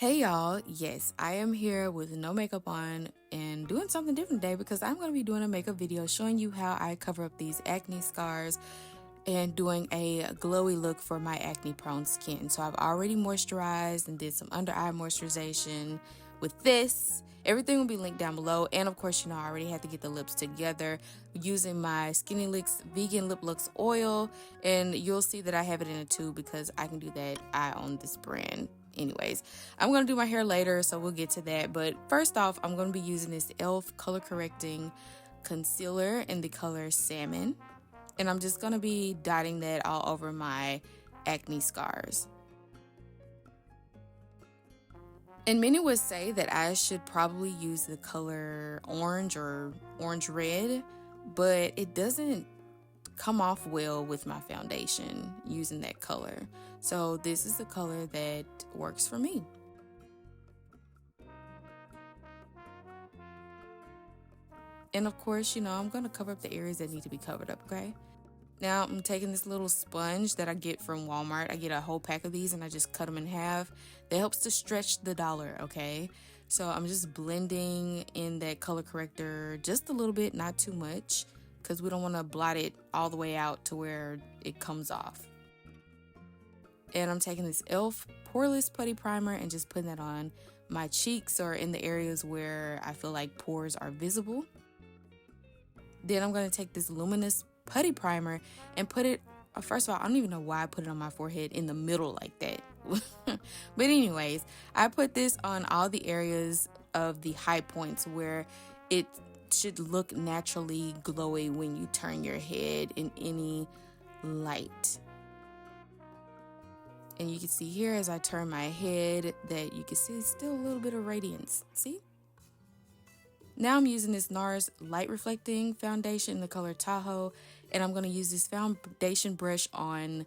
Hey y'all, yes, I am here with no makeup on and doing something different today because I'm going to be doing a makeup video showing you how I cover up these acne scars and doing a glowy look for my acne prone skin. So I've already moisturized and did some under eye moisturization with this. Everything will be linked down below, and of course, I already had to get the lips together using my Skinny Licks Vegan Lip Lux oil, and you'll see that I have it in a tube because I can do that. I own this brand. Anyways, I'm going to do my hair later, so we'll get to that. But first off, I'm going to be using this e.l.f. color correcting concealer in the color Salmon, and I'm just going to be dotting that all over my acne scars. And many would say that I should probably use the color orange or orange red, but it doesn't come off well with my foundation using that color. So this is the color that works for me. And of course, I'm going to cover up the areas that need to be covered up, okay? Now I'm taking this little sponge that I get from Walmart. I get a whole pack of these and I just cut them in half. That helps to stretch the dollar, okay? So I'm just blending in that color corrector just a little bit, not too much, because we don't want to blot it all the way out to where it comes off. And I'm taking this e.l.f. Poreless Putty Primer and just putting that on my cheeks or in the areas where I feel like pores are visible. Then I'm going to take this Luminous Putty Primer and put it, first of all, I don't even know why I put it on my forehead in the middle like that. But anyways, I put this on all the areas of the high points where it should look naturally glowy when you turn your head in any light. And you can see here as I turn my head that you can see still a little bit of radiance. See? Now I'm using this NARS Light Reflecting Foundation in the color Tahoe, and I'm going to use this foundation brush on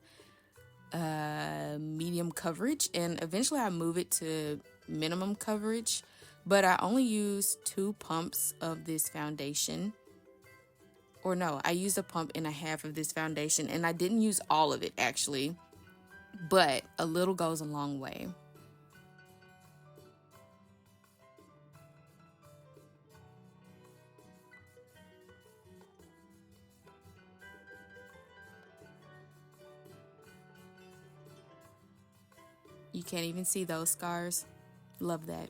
medium coverage, and eventually I move it to minimum coverage, but I only use 2 pumps of this foundation. Or no, I used a pump and a half of this foundation, and I didn't use all of it actually, but a little goes a long way. You can't even see those scars. Love that.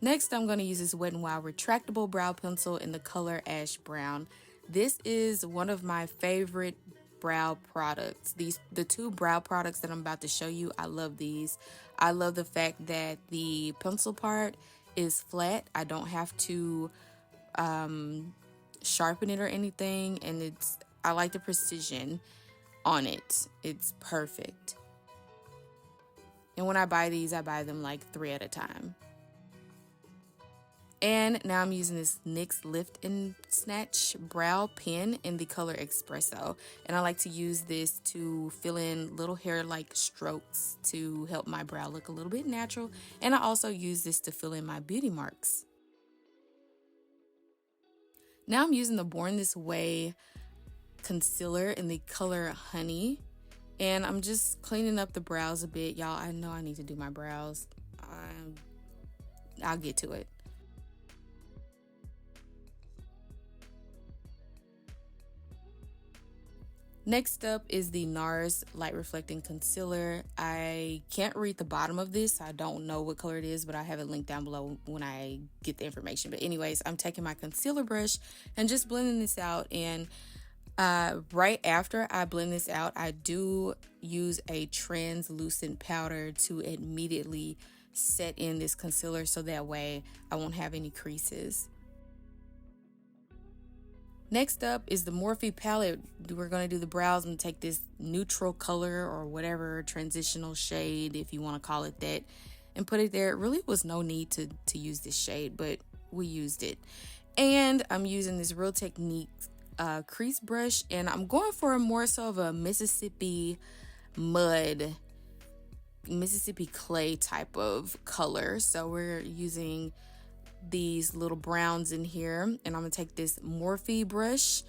Next, I'm going to use this Wet n Wild retractable brow pencil in the color Ash Brown. This is one of my favorite brow products. The 2 brow products that I'm about to show you, I love these. I love the fact that the pencil part is flat. I don't have to sharpen it or anything, and I like the precision on it. It's perfect. And when I buy these, I buy them like 3 at a time. And now I'm using this NYX Lift and Snatch brow pen in the color Espresso. And I like to use this to fill in little hair-like strokes to help my brow look a little bit natural. And I also use this to fill in my beauty marks. Now I'm using the Born This Way concealer in the color Honey. And I'm just cleaning up the brows a bit. Y'all, I know I need to do my brows. I'll get to it. Next up is the NARS Light Reflecting Concealer. I can't read the bottom of this. I don't know what color it is, but I have it linked down below when I get the information. But anyways, I'm taking my concealer brush and just blending this out. And right after I blend this out, I do use a translucent powder to immediately set in this concealer so that way I won't have any creases. Next up is the Morphe palette. We're going to do the brows and take this neutral color or whatever transitional shade, if you want to call it that, and put it there. It really was no need to use this shade, but we used it. And I'm using this Real Technique crease brush, and I'm going for more so of a Mississippi clay type of color. So we're using these little browns in here, and I'm gonna take this Morphe brush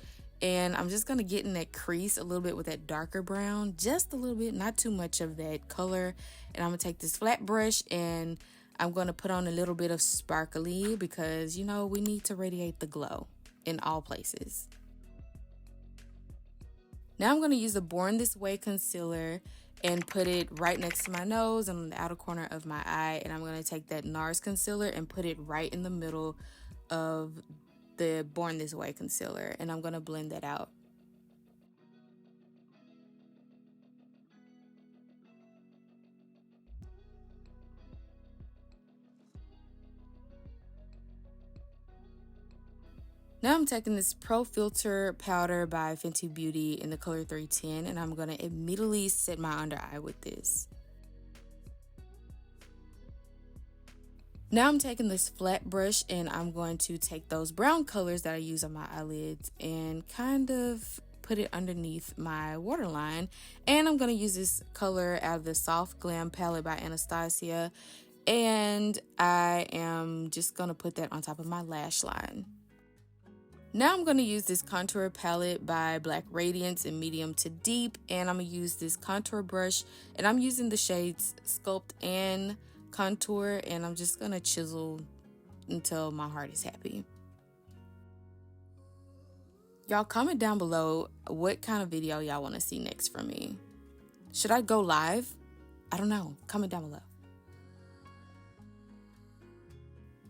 and I'm just gonna get in that crease a little bit with that darker brown, just a little bit, not too much of that color. And I'm gonna take this flat brush and I'm gonna put on a little bit of sparkly because, you know, we need to radiate the glow in all places. Now I'm gonna use the Born This Way concealer and put it right next to my nose and on the outer corner of my eye. And I'm gonna take that NARS concealer and put it right in the middle of the Born This Way concealer, and I'm gonna blend that out. Now I'm taking this Pro Filter powder by Fenty Beauty in the color 310, and I'm gonna immediately set my under eye with this. Now I'm taking this flat brush and I'm going to take those brown colors that I use on my eyelids and kind of put it underneath my waterline. And I'm going to use this color out of the Soft Glam palette by Anastasia. And I am just going to put that on top of my lash line. Now I'm going to use this contour palette by Black Radiance in medium to deep. And I'm going to use this contour brush. And I'm using the shades Sculpt and Contour, and I'm just gonna chisel until my heart is happy. Y'all comment down below what kind of video y'all want to see next from me. Should I go live? I don't know. Comment down below.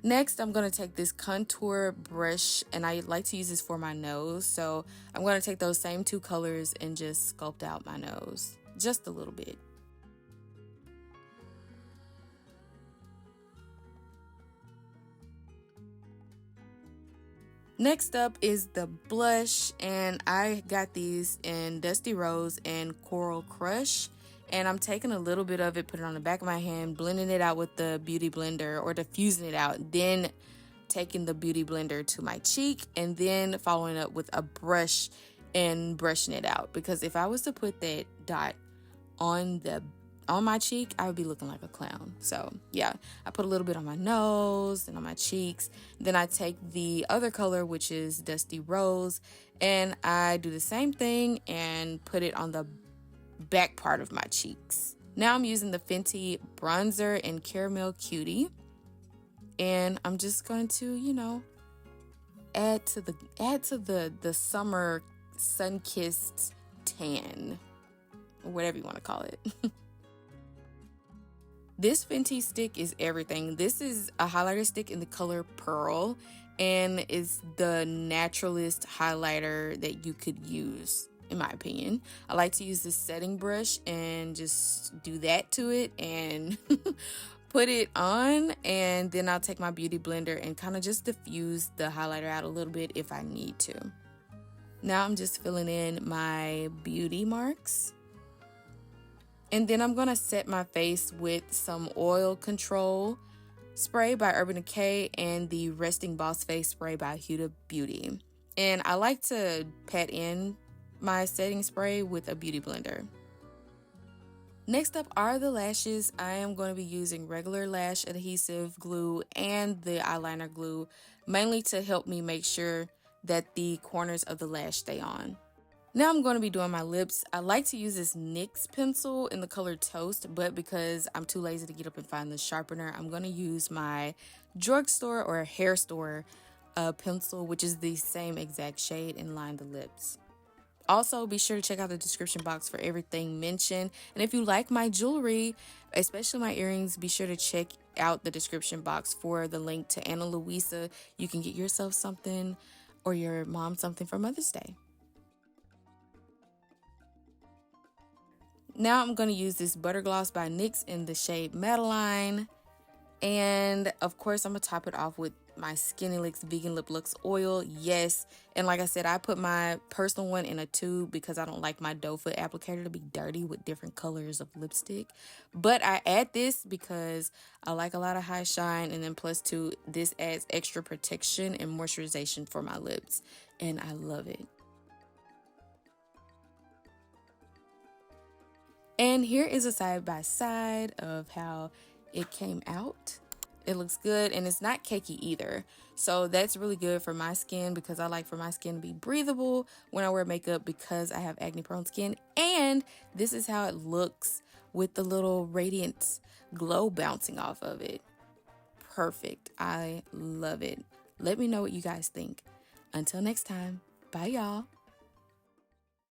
Next, I'm gonna take this contour brush, and I like to use this for my nose, so I'm gonna take those same two colors and just sculpt out my nose just a little bit. Next up is the blush, and I got these in Dusty Rose and Coral Crush, and I'm taking a little bit of it, put it on the back of my hand, blending it out with the Beauty Blender or diffusing it out, then taking the Beauty Blender to my cheek and then following up with a brush and brushing it out, because if I was to put that dot on my cheek, I would be looking like a clown. So yeah, I put a little bit on my nose and on my cheeks. Then I take the other color, which is Dusty Rose, and I do the same thing and put it on the back part of my cheeks. Now I'm using the Fenty bronzer in Caramel Cutie, and I'm just going to, you know, add to the summer sun-kissed tan, or whatever you want to call it. This Fenty stick is everything. This is a highlighter stick in the color Pearl, and it's the naturalist highlighter that you could use, in my opinion. I like to use this setting brush and just do that to it and put it on, and then I'll take my Beauty Blender and kind of just diffuse the highlighter out a little bit if I need to. Now I'm just filling in my beauty marks. And then I'm going to set my face with some oil control spray by Urban Decay and the Resting Boss Face spray by Huda Beauty. And I like to pat in my setting spray with a Beauty Blender. Next up are the lashes. I am going to be using regular lash adhesive glue and the eyeliner glue, mainly to help me make sure that the corners of the lash stay on. Now I'm going to be doing my lips. I like to use this NYX pencil in the color Toast, but because I'm too lazy to get up and find the sharpener, I'm going to use my drugstore or hair store pencil, which is the same exact shade, and line the lips. Also, be sure to check out the description box for everything mentioned. And if you like my jewelry, especially my earrings, be sure to check out the description box for the link to Ana Luisa. You can get yourself something or your mom something for Mother's Day. Now I'm going to use this Butter Gloss by NYX in the shade Madeline. And of course, I'm going to top it off with my Skinny Licks Vegan Lip Lux oil. Yes. And like I said, I put my personal one in a tube because I don't like my doe foot applicator to be dirty with different colors of lipstick. But I add this because I like a lot of high shine. And then plus two, this adds extra protection and moisturization for my lips. And I love it. And here is a side by side of how it came out. It looks good, and it's not cakey either. So that's really good for my skin, because I like for my skin to be breathable when I wear makeup, because I have acne prone skin. And this is how it looks with the little radiant glow bouncing off of it. Perfect. I love it. Let me know what you guys think. Until next time, bye y'all.